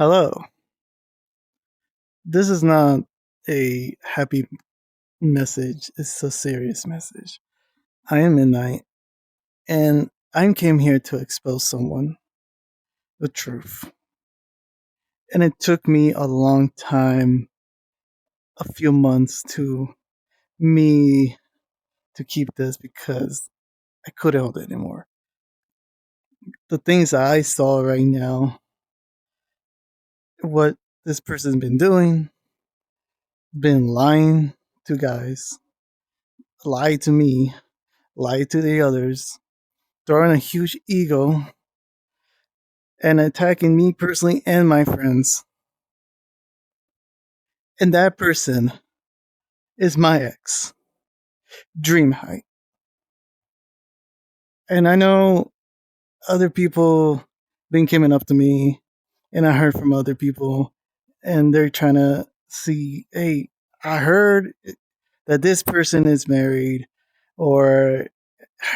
Hello. This is not a happy message. It's a serious message. I am Midnight, and I came here to expose someone, the truth. And it took me a long time, a few months me to keep this because I couldn't hold it anymore. The things I saw right now, what this person's been doing, been lying to guys, lied to me, lied to the others, throwing a huge ego and attacking me personally and my friends. And that person is my ex, Dreamhight. And I know other people been coming up to me, and I heard from other people, and they're trying to see, hey, I heard that this person is married, or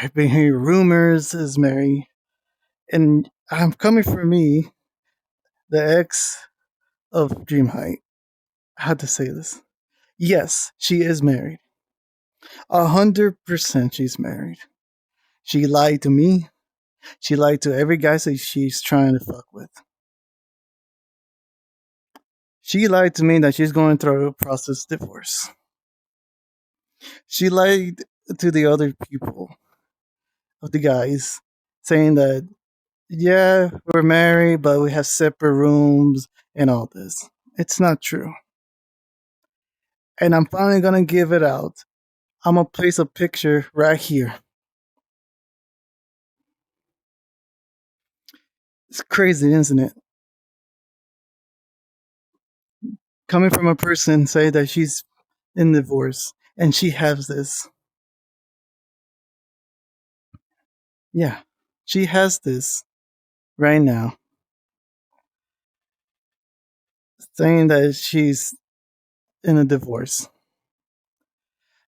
I've been hearing rumors is married, and I'm coming for me, the ex of Dreamheight. I had to say this. Yes, she is married. 100% she's married. She lied to me. She lied to every guy that she's trying to fuck with. She lied to me that she's going through a process divorce. She lied to the other people, of the guys, saying that, yeah, we're married, but we have separate rooms and all this. It's not true. And I'm finally gonna give it out. I'm gonna place a picture right here. It's crazy, isn't it? Coming from a person say that she's in divorce and she has this. Yeah, she has this right now, saying that she's in a divorce.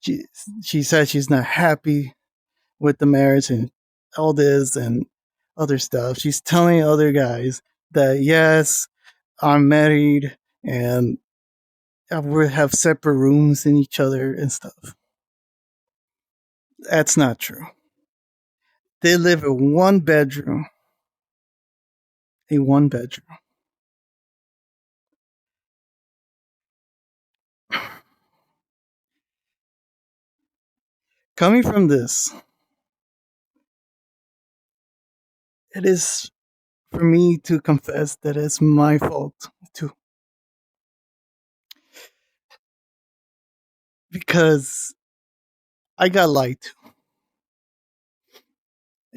She she said she's not happy with the marriage and all this and other stuff. She's telling other guys that yes, I'm married and we have separate rooms in each other and stuff. That's not true. They live in one bedroom, a one bedroom. Coming from this, it is for me to confess that it's my fault too. Because I got lied to.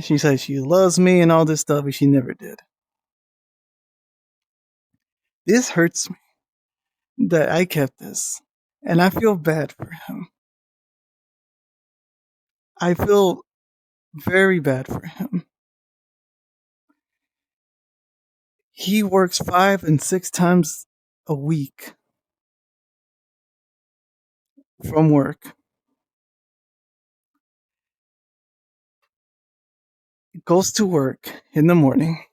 She said she loves me and all this stuff, but she never did. This hurts me that I kept this. And I feel bad for him. I feel very bad for him. He works 5 and 6 times a week from work, goes to work in the morning,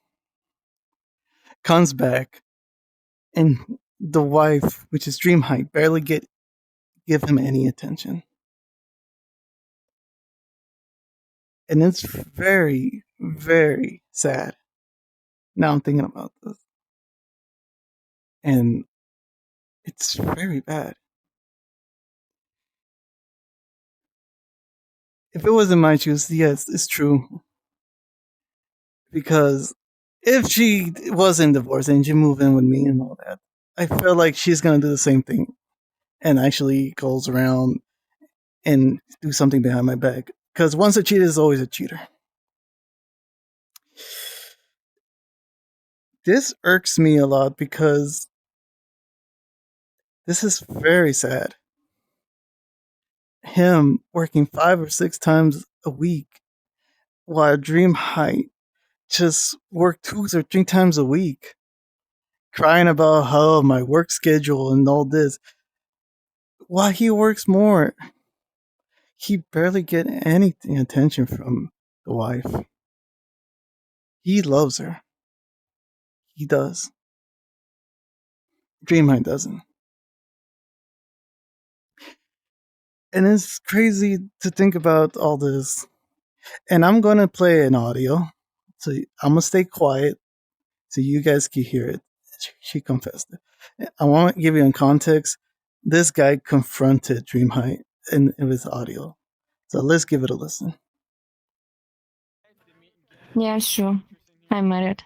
comes back, and the wife, which is Dreamhight, barely give him any attention. And it's very, very sad. Now I'm thinking about this. And it's very bad. If it was in my shoes, yes, it's true. Because if she wasn't divorced and she moved in with me and all that, I feel like she's gonna do the same thing and actually goes around and do something behind my back. Because once a cheater is always a cheater. This irks me a lot because this is very sad. Him working 5 or 6 times a week while Dream Height just work 2 or 3 times a week, crying about how my work schedule and all this. While he works more, he barely get any attention from the wife. He loves her. He does. Dreamhight doesn't. And it's crazy to think about all this. And I'm gonna play an audio, so I'm gonna stay quiet so you guys can hear it. She confessed it. I want to give you in context. This guy confronted Dreamhight in his audio. So let's give it a listen. Yeah, sure. I'm married.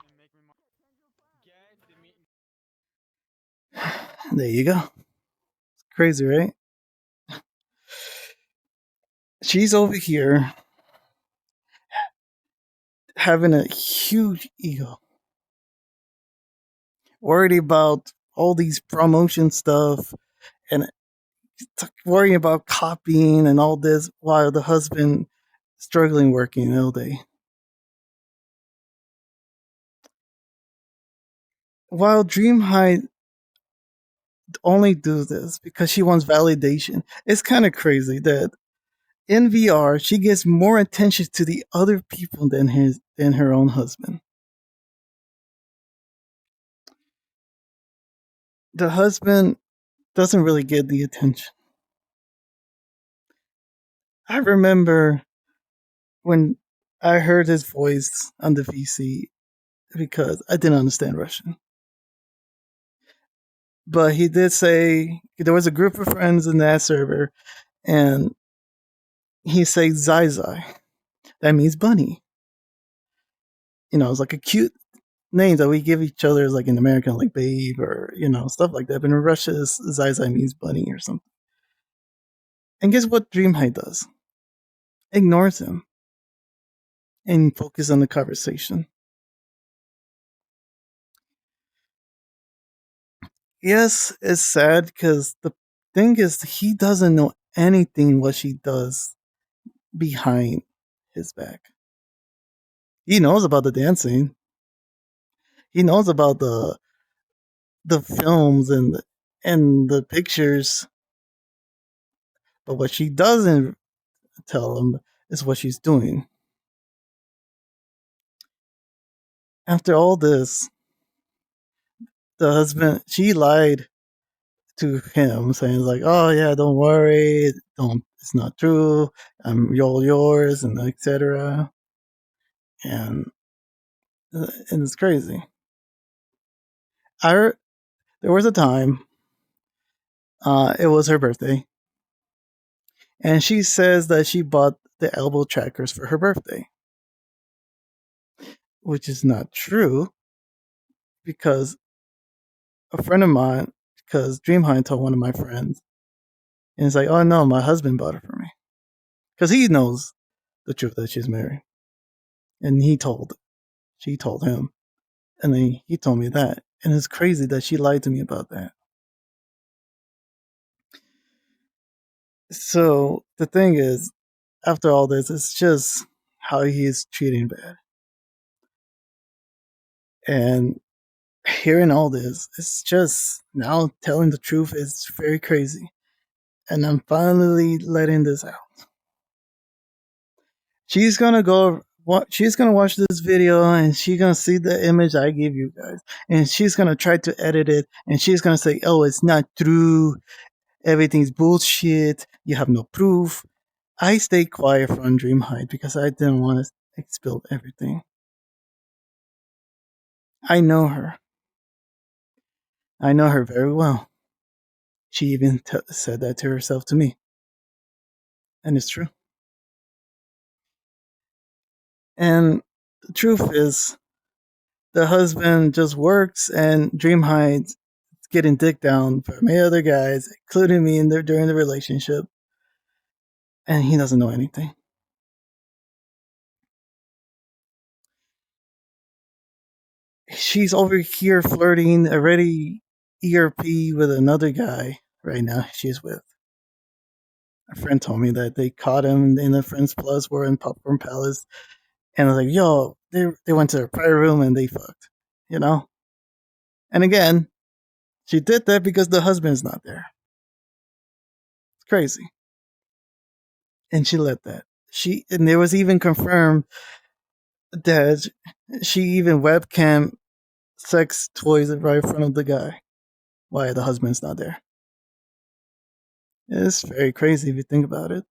There you go. Crazy, right? She's over here having a huge ego, worried about all these promotion stuff and worrying about copying and all this while the husband struggling working all day. While Dream High only do this because she wants validation. It's kind of crazy that in VR she gets more attention to the other people than her own husband. The husband doesn't really get the attention. I remember when I heard his voice on the VC because I didn't understand Russian. But he did say there was a group of friends in that server, and he said Zai Zai. That means bunny. It's like a cute name that we give each other, like in America, like babe or, stuff like that. But in Russia, Zai Zai means bunny or something. And guess what Dreamhigh does? Ignores him and focus on the conversation. Yes, it's sad because the thing is he doesn't know anything what she does behind his back. He knows about the dancing. He knows about the films and the pictures. But what she doesn't tell him is what she's doing. After all this, the husband, she lied to him, saying like, "Oh yeah, don't worry, don't. It's not true. I'm all yours," and etc. And and it's crazy. I There was a time. It was her birthday, and she says that she bought the elbow trackers for her birthday, which is not true because a friend of mine, because Dreamhind told one of my friends, and it's like, "Oh no, my husband bought it for me," because he knows the truth that she's married, and she told him, and then he told me that, and it's crazy that she lied to me about that. So the thing is, after all this, it's just how he's treating bad, and hearing all this, it's just now telling the truth is very crazy, and I'm finally letting this out. She's gonna go. She's gonna watch this video and she's gonna see the image I give you guys, and she's gonna try to edit it, and she's gonna say, "Oh, it's not true. Everything's bullshit. You have no proof." I stayed quiet from Dreamhight because I didn't want to spill everything. I know her. I know her very well. She even said that to herself to me, and it's true. And the truth is, the husband just works, and Dreamhight getting dick down from many other guys, including me, during the relationship, and he doesn't know anything. She's over here flirting already ERP with another guy right now. She's with. A friend told me that they caught him in the Friends Plus. We're in Popcorn Palace, and I was like, "Yo, they went to their private room and they fucked," you know. And again, she did that because the husband's not there. It's crazy, and she let that. And there was even confirmed that she even webcam sex toys right in front of the guy. why the husband's not there. It's very crazy if you think about it.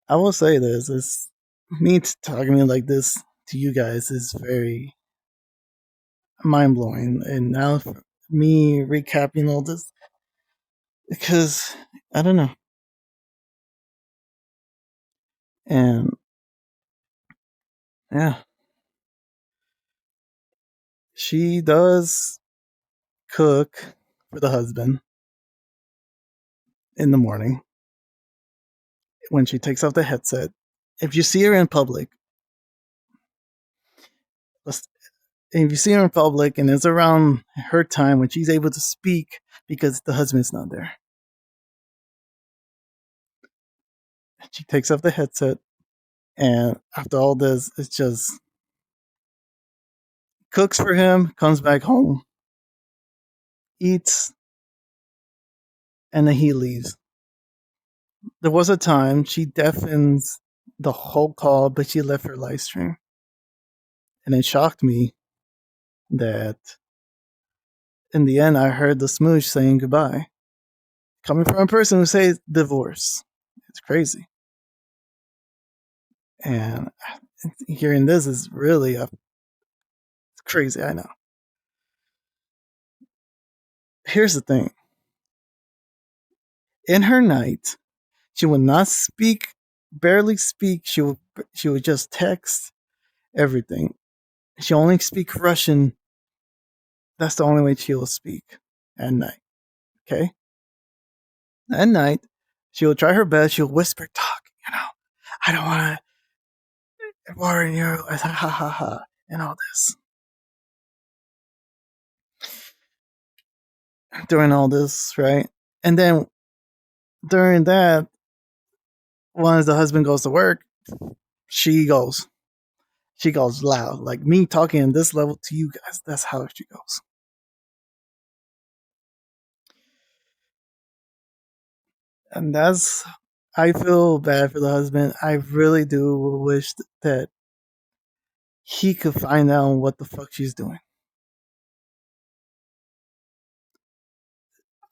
I will say this: it's me talking like this to you guys is very mind blowing, and now for me recapping all this because I don't know, and yeah, she does cook for the husband in the morning when she takes off the headset. If you see her in public, if you see her in public and it's around her time when she's able to speak because the husband's not there, she takes off the headset, and after all this, it's just cooks for him, comes back home, eats, and then he leaves. There was a time she deafens the whole call, but she left her live stream. And it shocked me that in the end, I heard the smooch saying goodbye. Coming from a person who says divorce. It's crazy. And hearing this is really crazy, I know. Here's the thing. In her night, she would not speak, barely speak. She would just text everything. She only speak Russian. That's the only way she will speak at night. Okay? At night, she will try her best. She'll whisper talk, I don't want to worry you, ha ha ha ha, and all this. During all this, right? And then during that, once the husband goes to work, she goes. She goes loud. Like me talking in this level to you guys, that's how she goes. And that's, I feel bad for the husband. I really do wish that he could find out what the fuck she's doing.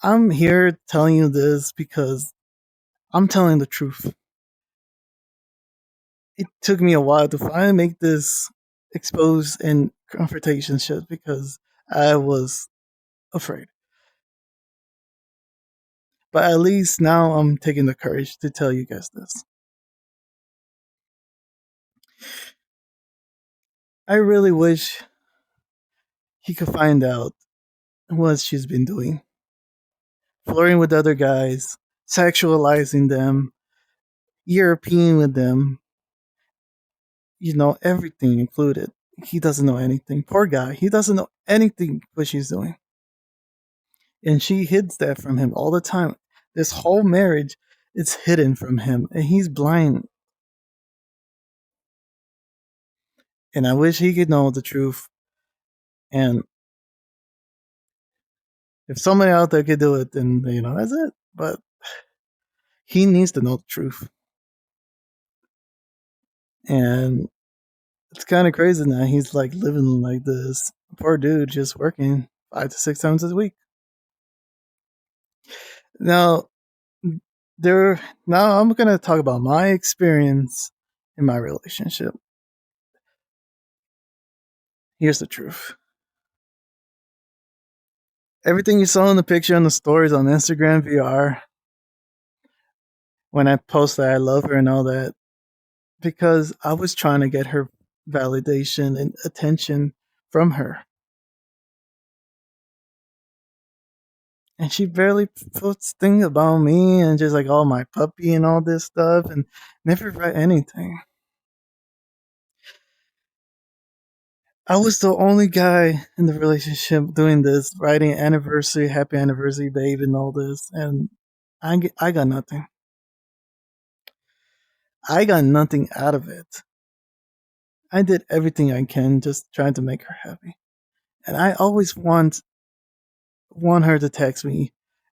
I'm here telling you this because I'm telling the truth. It took me a while to finally make this expose and confrontation shit because I was afraid. But at least now I'm taking the courage to tell you guys this. I really wish he could find out what she's been doing. Flirting with other guys, sexualizing them, European with them, everything included. He doesn't know anything. Poor guy. He doesn't know anything what she's doing. And she hides that from him all the time. This whole marriage is hidden from him, and he's blind. And I wish he could know the truth. And if somebody out there could do it, then that's it. But he needs to know the truth. And it's kind of crazy now. He's like living like this. Poor dude, just working 5 to 6 times a week. Now, now I'm gonna talk about my experience in my relationship. Here's the truth. Everything you saw in the picture and the stories on Instagram VR, when I post that I love her and all that, because I was trying to get her validation and attention from her. And she barely puts things about me and just like all my puppy and all this stuff and never write anything. I was the only guy in the relationship doing this, writing anniversary, happy anniversary, babe, and all this, and I got nothing. I got nothing out of it. I did everything I can, just trying to make her happy, and I always want her to text me,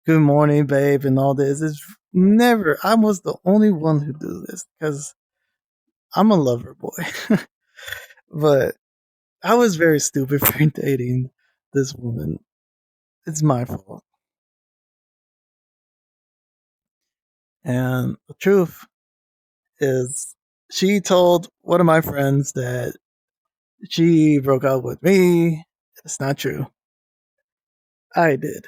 "Good morning, babe," and all this. It's never. I was the only one who do this because I'm a lover boy, but I was very stupid for dating this woman. It's my fault. And the truth is, she told one of my friends that she broke up with me. It's not true. I did.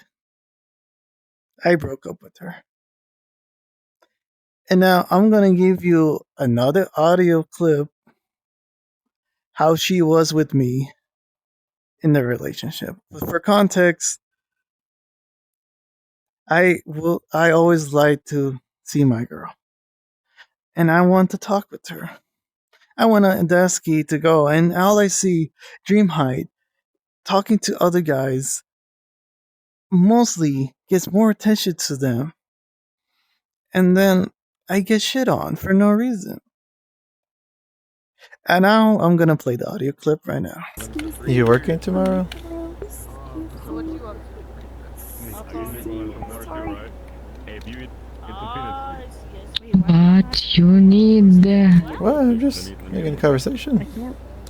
I broke up with her. And now I'm going to give you another audio clip how she was with me in the relationship. But for context, I always like to see my girl and I want to talk with her. I want Andesky to go and all I see Dreamhight talking to other guys mostly gets more attention to them and then I get shit on for no reason. And now I'm gonna play the audio clip right now. You working tomorrow? But you need. Well, I'm just making a conversation.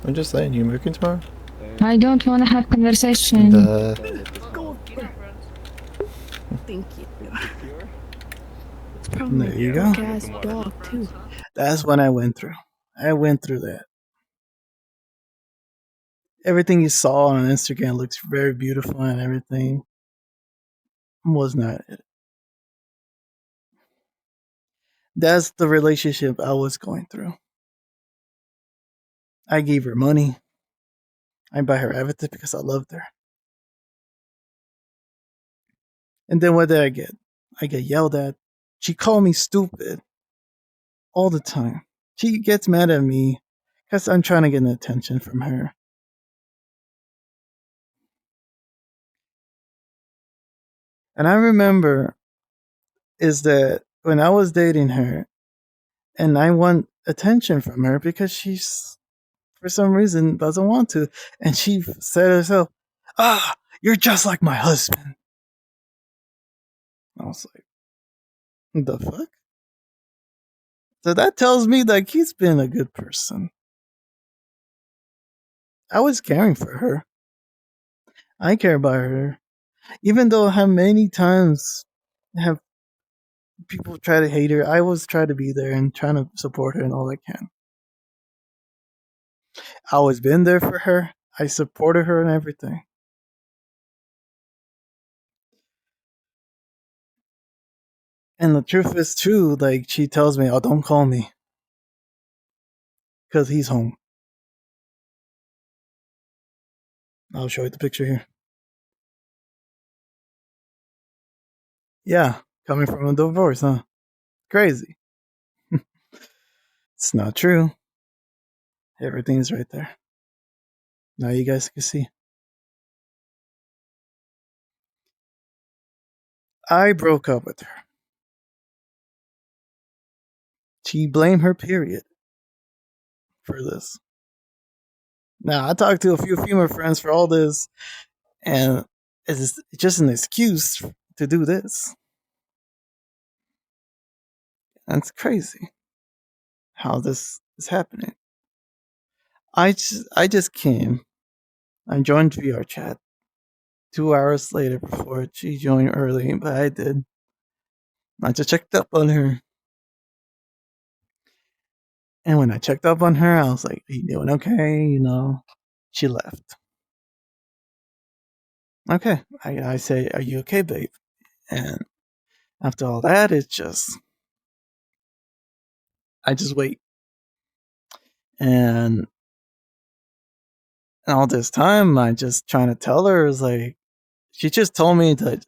I'm just saying, you working tomorrow? I don't want to have conversation. There you go. That's what I went through. I went through that. Everything you saw on Instagram looks very beautiful and everything was not it. That's the relationship I was going through. I gave her money. I buy her everything because I loved her. And then what did I get? I get yelled at. She called me stupid all the time. She gets mad at me because I'm trying to get attention from her. And I remember is that when I was dating her and I want attention from her because she's for some reason doesn't want to. And she said herself, you're just like my husband. I was like, the fuck? So that tells me that he's been a good person. I was caring for her. I care about her. Even though how many times have people try to hate her, I was trying to be there and trying to support her in all I can. I always been there for her. I supported her and everything. And the truth is too, like she tells me, oh, don't call me. Because he's home. I'll show you the picture here. Yeah, coming from a divorce, huh? Crazy. It's not true. Everything is right there. Now you guys can see. I broke up with her. She blamed her period for this. Now, I talked to a few female friends for all this, and it's just an excuse to do this. That's crazy how this is happening. I just came. I joined VR chat 2 hours later before she joined early, but I did. I just checked up on her. And when I checked up on her, I was like, are you doing okay? You know, she left. Okay. I say, are you okay, babe? And after all that, it's just, I just wait. And all this time, I just trying to tell her is like, she just told me that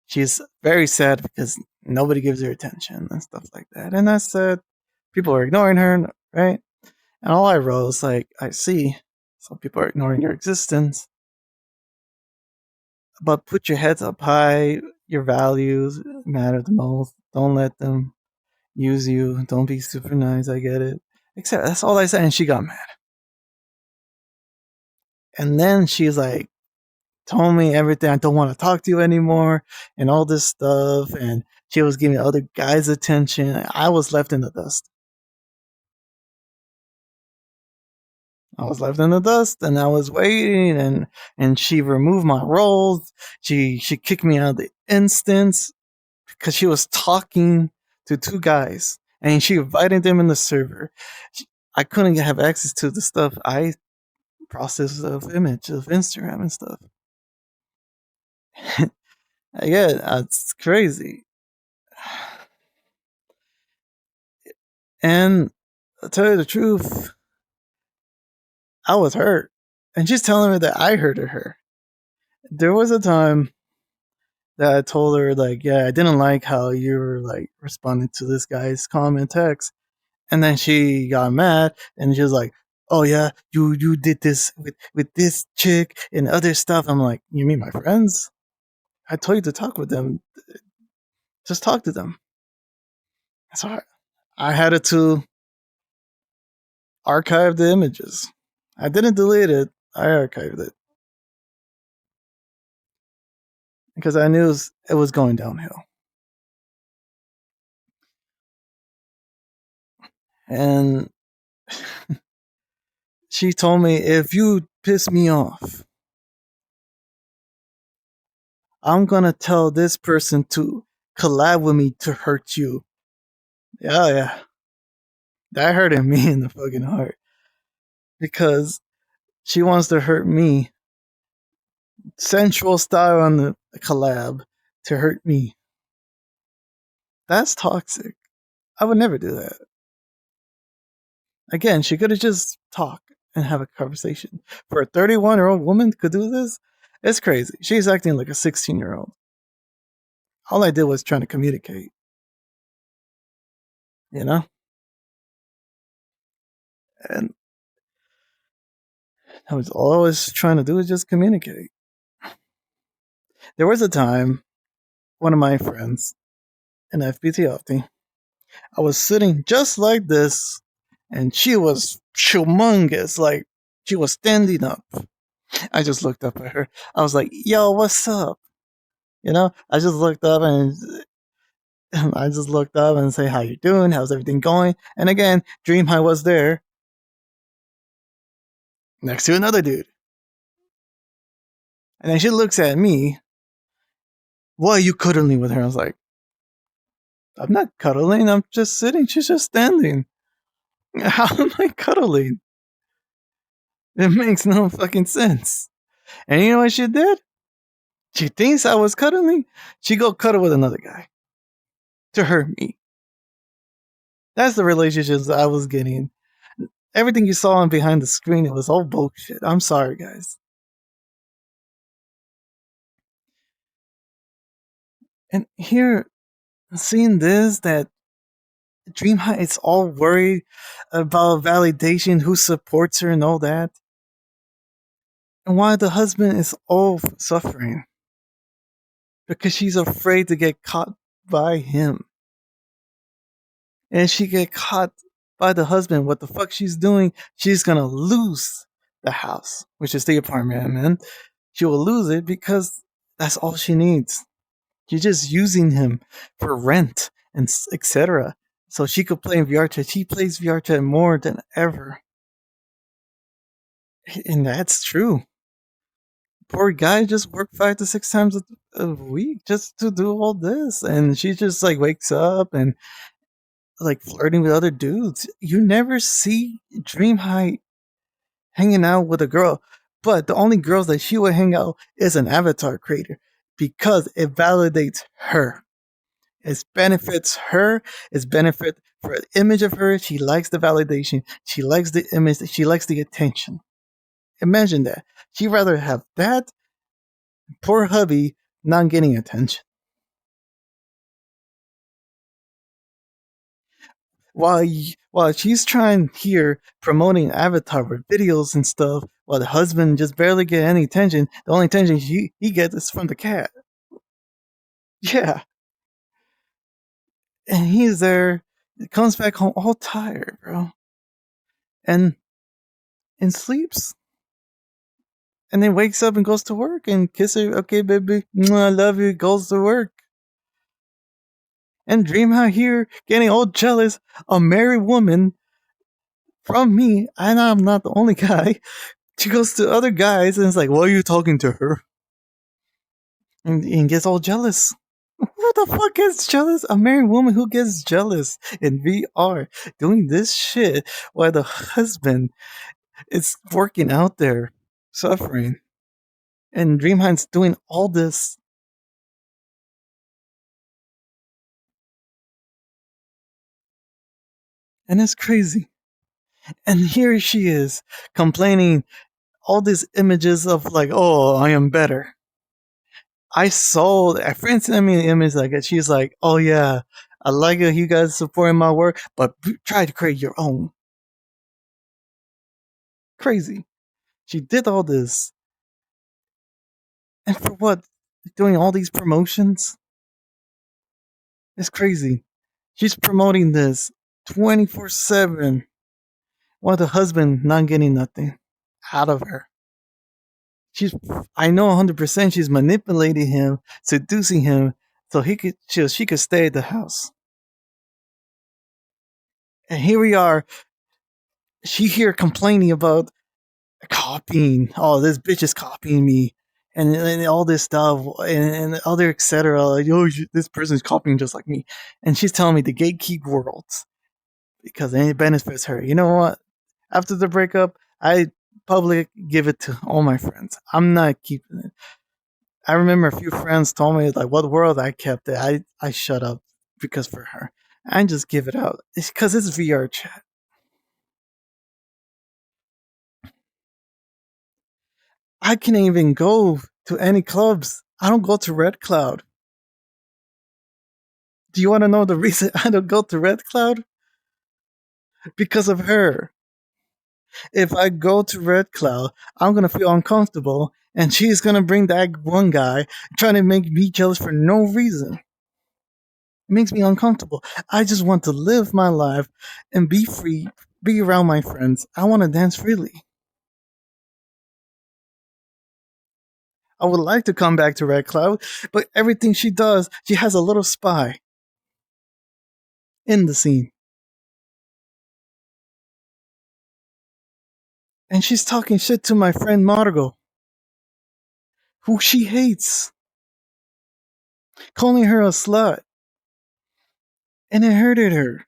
she's very sad because nobody gives her attention and stuff like that. And I said, people are ignoring her, right? And all I wrote was like, I see some people are ignoring your existence, but put your heads up high. Your values matter the most. Don't let them use you. Don't be super nice. I get it. Except that's all I said, and she got mad. And then she's like, told me everything. I don't want to talk to you anymore, and all this stuff. And she was giving other guys attention. I was left in the dust. I was left in the dust, and I was waiting, and she removed my roles. She kicked me out of the instance because she was talking to two guys, and she invited them in the server. I couldn't have access to the stuff I process of image of Instagram and stuff. Yeah, it's crazy. And to tell you the truth, I was hurt. And she's telling me that I hurted her. There was a time that I told her, like, yeah, I didn't like how you were, like, responding to this guy's comment text. And then she got mad and she was like, oh, yeah, you did this with this chick and other stuff. I'm like, you mean my friends? I told you to talk with them. Just talk to them. So I had to archive the images. I didn't delete it. I archived it because I knew it was going downhill. And she told me, if you piss me off, I'm gonna tell this person to collab with me to hurt you. Yeah, yeah. That hurted me in the fucking heart. Because she wants to hurt me. Sensual style on the collab to hurt me. That's toxic. I would never do that. Again, she could have just talked and have a conversation. For a 31-year-old woman could do this? It's crazy. She's acting like a 16-year-old. All I did was trying to communicate. You know? And I was always trying to do is just communicate. There was a time, one of my friends, an FBT Opti, I was sitting just like this, and she was humongous, like she was standing up. I just looked up at her. I was like, yo, what's up? You know, I just looked up and I just looked up and say, how you doing? How's everything going? And again, Dreamhight was there next to another dude. And then she looks at me. Why are you cuddling with her? I was like, I'm not cuddling. I'm just sitting. She's just standing. How am I cuddling? It makes no fucking sense. And you know what she did? She thinks I was cuddling. She go cuddle with another guy to hurt me. That's the relationships I was getting. Everything you saw on behind the screen, it was all bullshit. I'm sorry, guys. And here, seeing this, that Dreamhight is all worried about validation, who supports her, and all that. And why the husband is all suffering. Because she's afraid to get caught by him. And she get caught by the husband, what the fuck she's doing, she's gonna lose the house, which is the apartment, man. She will lose it because that's all she needs. She's just using him for rent and etc. So she could play in VR chat. She plays VR chat more than ever. And that's true. Poor guy just worked 5 to 6 times a week just to do all this. And she just like wakes up and like flirting with other dudes. You never see Dreamhight hanging out with a girl, but the only girls that she would hang out is an avatar creator because it validates her. It benefits her. It's benefit for the image of her. She likes the validation. She likes the image. She likes the attention. Imagine that. She'd rather have that poor hubby not getting attention. While she's trying here promoting Avatar with videos and stuff, while the husband just barely get any attention, the only attention he gets is from the cat. Yeah. And he's there, comes back home all tired, bro. And sleeps. And then wakes up and goes to work and kisses her, okay, baby, I love you, goes to work. And Dreamhout here getting all jealous, a married woman from me, and I'm not the only guy. She goes to other guys and it's like, why are you talking to her? And gets all jealous. Who the fuck gets jealous? A married woman who gets jealous in VR doing this shit while the husband is working out there suffering. And Dreamhight's doing all this. And it's crazy. And here she is complaining all these images of like, oh, I am better. I saw a friend sent me an image like it. She's like, "Oh yeah, I like it. You guys supporting my work, but try to create your own." Crazy. She did all this, and for what? Doing all these promotions? It's crazy. She's promoting this 24/7, while the husband not getting nothing out of her. She's, I know 100% she's manipulating him, seducing him, so she could stay at the house. And here we are. She here complaining about copying. Oh, this bitch is copying me, and all this stuff, and other etc. Like, oh, this person's copying just like me, and she's telling me to gatekeep worlds because it benefits her. You know what? After the breakup, I publicly give it to all my friends. I'm not keeping it. I remember a few friends told me like what world I kept it. I shut up because for her. I just give it out. It's because it's VR chat. I can't even go to any clubs. I don't go to Red Cloud. Do you want to know the reason I don't go to Red Cloud? Because of her. If I go to Red Cloud, I'm gonna feel uncomfortable, and she's gonna bring that one guy trying to make me jealous for no reason. It makes me uncomfortable. I just want to live my life and be free, be around my friends. I want to dance freely. I would like to come back to Red Cloud, but everything she does, she has a little spy in the scene. And she's talking shit to my friend Margot, who she hates, calling her a slut. And it hurted her.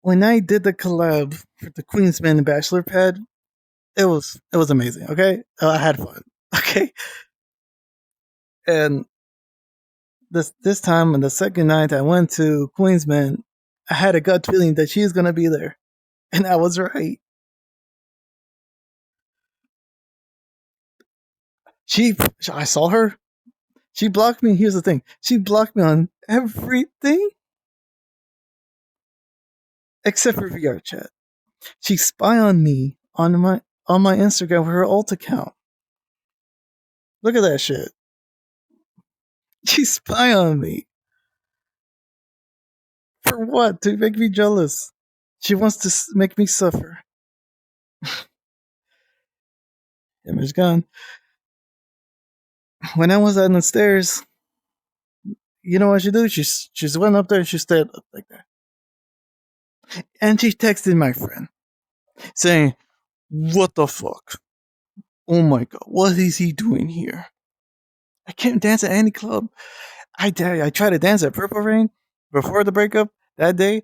When I did the collab for the Queensman Bachelor Pad, it was amazing, okay? I had fun. Okay? And this time on the second night I went to Queensman, I had a gut feeling that she's gonna be there. And I was right. She I saw her. She blocked me. Here's the thing. She blocked me on everything except for VR chat. She spy on me on my Instagram with her alt account. Look at that shit. She spy on me. For what? To make me jealous. She wants to make me suffer. Image gone. When I was on the stairs, you know what she do? She went up there and she stayed up like that. And she texted my friend saying, "What the fuck? Oh my god, what is he doing here? I can't dance at any club. I tried to dance at Purple Rain before the breakup that day.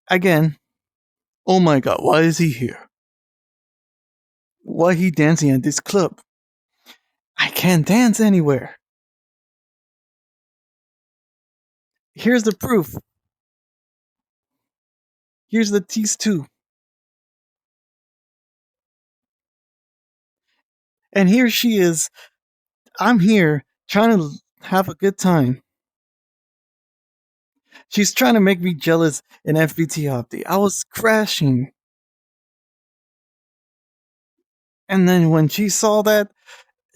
Again, oh my god, why is he here? Why he dancing at this club? I can't dance anywhere." Here's the proof. Here's the tease too. And here she is. I'm here trying to have a good time. She's trying to make me jealous in FBT Opti. I was crashing. And then when she saw that,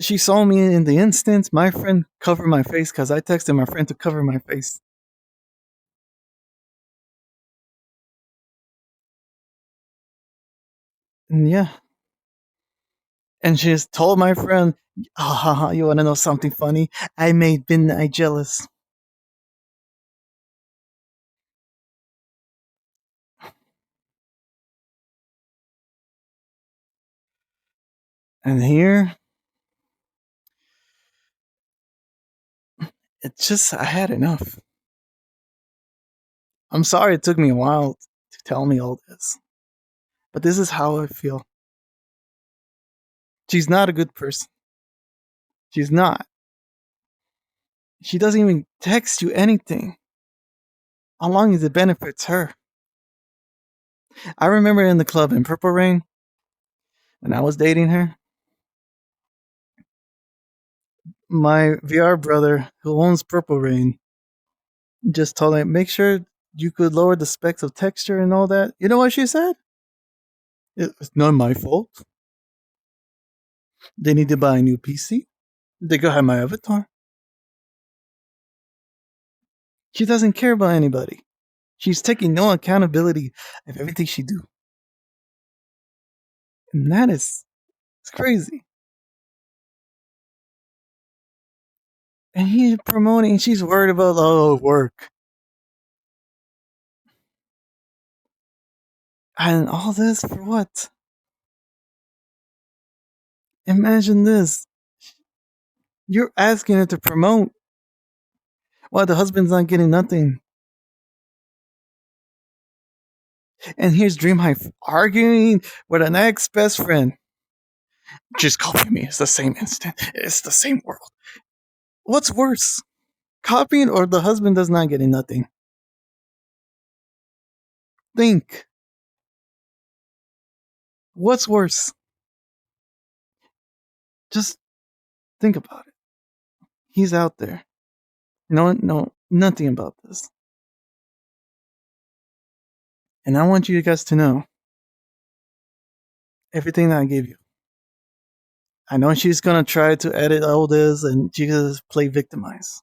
she saw me in the instance. My friend covered my face because I texted my friend to cover my face. And yeah. And she just told my friend, "Ah, you want to know something funny? I made Midnight jealous." And here, it's just, I had enough. I'm sorry it took me a while to tell me all this, but this is how I feel. She's not a good person. She's not. She doesn't even text you anything. How long as it benefits her? I remember in the club in Purple Rain, when I was dating her, my VR brother who owns Purple Rain just told me, make sure you could lower the specs of texture and all that. You know what she said? It's not my fault. They need to buy a new PC. They go have my avatar. She doesn't care about anybody. She's taking no accountability of everything she do. And that is, it's crazy. And he's promoting, she's worried about, oh, work. And all this for what? Imagine this. You're asking her to promote while the husband's not getting nothing. And here's Dreamhight arguing with an ex best friend. Just copy me. It's the same instant. It's the same world. What's worse? Copying or the husband does not getting nothing? Think. What's worse? Just think about it. He's out there. No, nothing about this. And I want you guys to know everything that I gave you. I know she's gonna try to edit all this and she's gonna play victimize.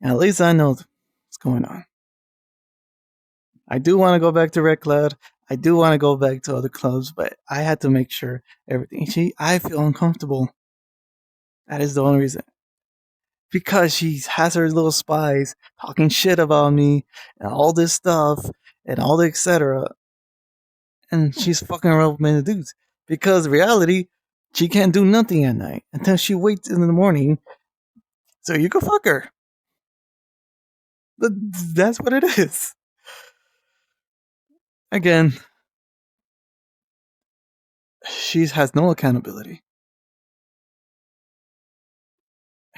At least I know what's going on. I do want to go back to Red Cloud. I do want to go back to other clubs, but I had to make sure everything. I feel uncomfortable. That is the only reason. Because she has her little spies talking shit about me and all this stuff and all the etc. And she's fucking around with many dudes. Because reality, she can't do nothing at night until she waits in the morning so you can fuck her. That's what it is. Again, she has no accountability.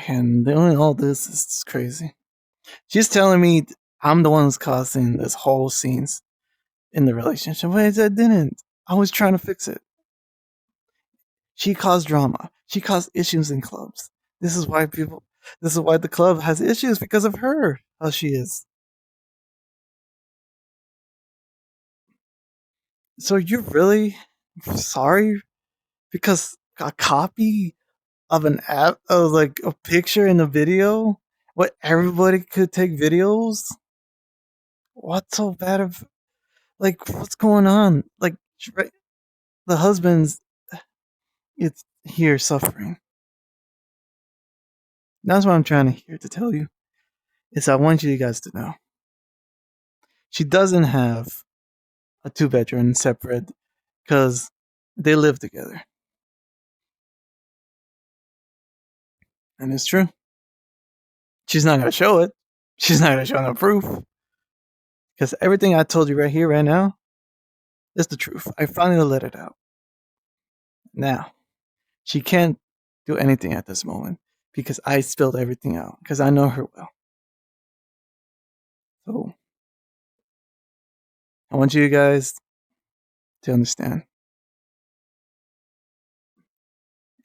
And doing all this is crazy. She's telling me I'm the one who's causing this whole scenes in the relationship. But I didn't. I was trying to fix it. She caused drama. She caused issues in clubs. This is why the club has issues because of her, how she is. So you're really sorry because a copy of an app of like a picture in a video? What, everybody could take videos? What's so bad of, like, what's going on? Like, the husband's, it's here suffering. That's what I'm trying to here to tell you. Is I want you guys to know. She doesn't have a 2-bedroom separate because they live together. And it's true. She's not going to show it. She's not going to show no proof. Because everything I told you right here, right now, is the truth. I finally let it out. Now, she can't do anything at this moment because I spilled everything out because I know her well. So, I want you guys to understand.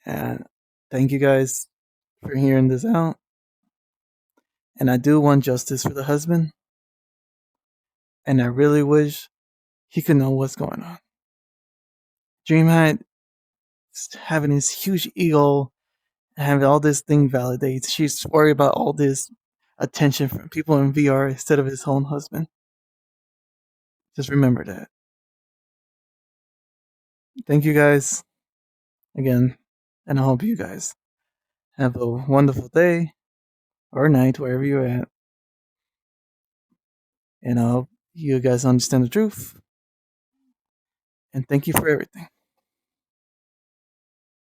And thank you guys for hearing this out. And I do want justice for the husband. And I really wish he could know what's going on. Dreamhight is having this huge ego and having all this thing validates. She's worried about all this attention from people in VR instead of his own husband. Just remember that. Thank you guys again. And I hope you guys have a wonderful day or night, wherever you're at. And I hope you guys understand the truth. And thank you for everything.